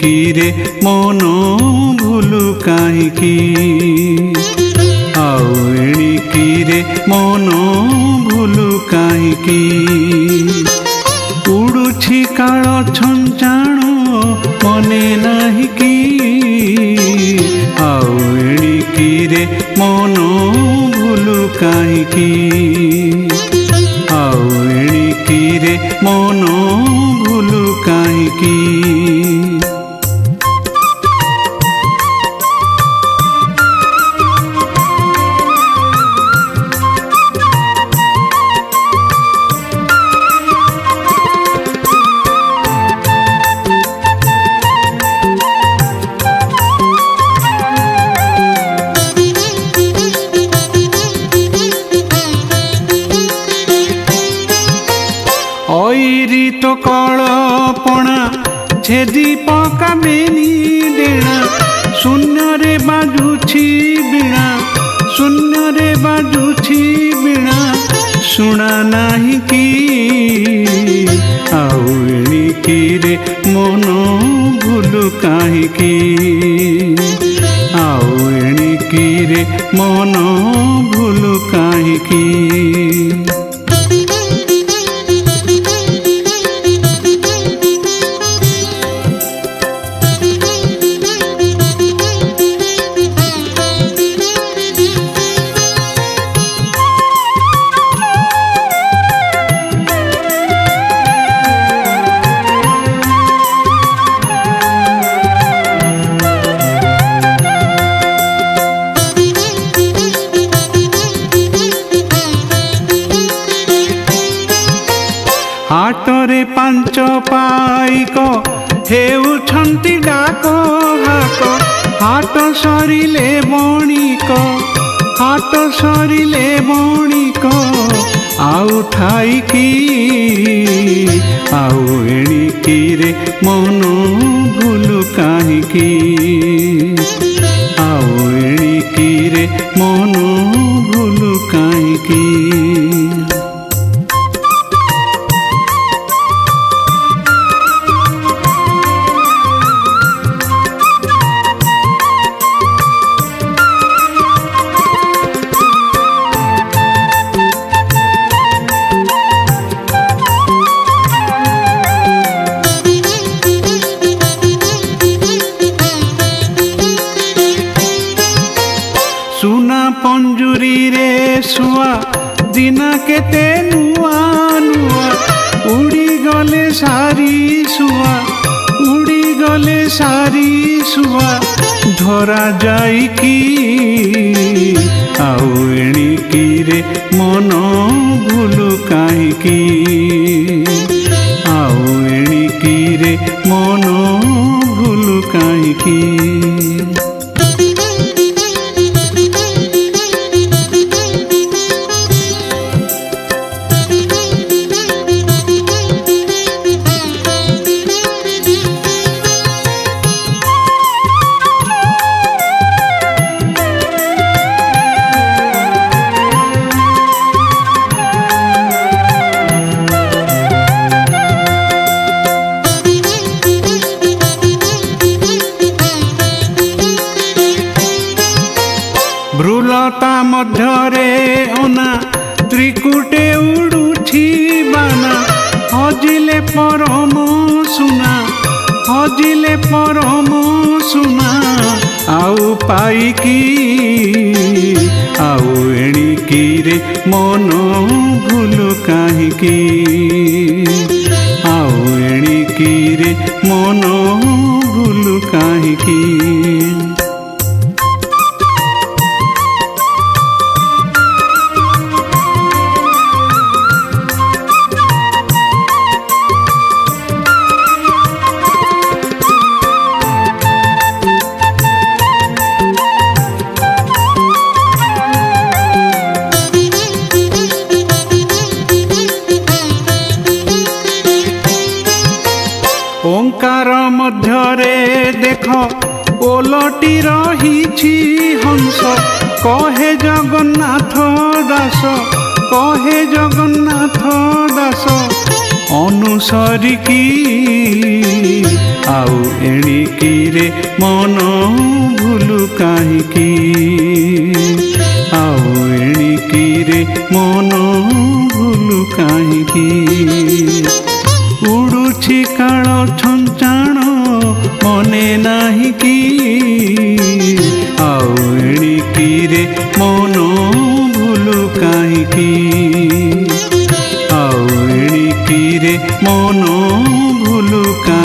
रे मन भूलु काहींकी आउ एणिकी रे मन भूलु काहींकी उड़ुछि काल छंचाण मने नाही की आउ एणिकी रे मन भूलु काहींकी आउ एणिकी रे मन भूलु काहींकी ऐरी तो कलपणा छेदी पकाबेनी डेणा शून्य रे बाजुछि बीणा शून्य रे बाजुछि बीणा शुणा नाही की आउ एणिकी रे मन भूलु काहींकी आउ एणिकी रे मन भूलु काहींकी हाटरे पांच पाइक हेउछंती डाक हाक हाट सरिले बणिक हाट सरिले बणिक आउ ठाईकी आउ एणिकी रे मन भूलु काहींकी आउ एणिकी रे मन भूलु काहींकी सुना पंजुरी रे सुआ दिना केते नुआ नुआ उड़ी गले सारी सुआ उड़ी गले सारी सुआ धरा जाई की आउ एणिकी रे मन भूलु काहींकी आउ एणिकी रे मन भूलु काहींकी भ्रुलता मध्यरे अना त्रिकुटे उड़ुछि बाना हजिले परम सुना हजिले परम सुना आउ पाईकी आउ एणिकी रे मन भूलु काहींकी आउ एणिकी रे मन भूलु काहींकी ओंकार मध्यरे देख ओलटी रहिछि हंस कहे जगन्नाथ दास कहे जगन्नाथ दास ଅନୁସରିକି ଆଉ ଏଣିକିରେ ମନ ଭୁଲୁ କାହିଁକି ଆଉ ଏଣିକିରେ ମନ ଭୁଲୁ କାହିଁକି ଉଡୁଛି କାଳ ଛଞ୍ଚାଣ ମନେ ନାହିଁ କି ଆଉ ଏଣିକିରେ ମନ ଭୁଲୁ କାହିଁକି ଆଉ ଏଣିକିରେ ମନ ଭୁଲୁ କାହିଁକି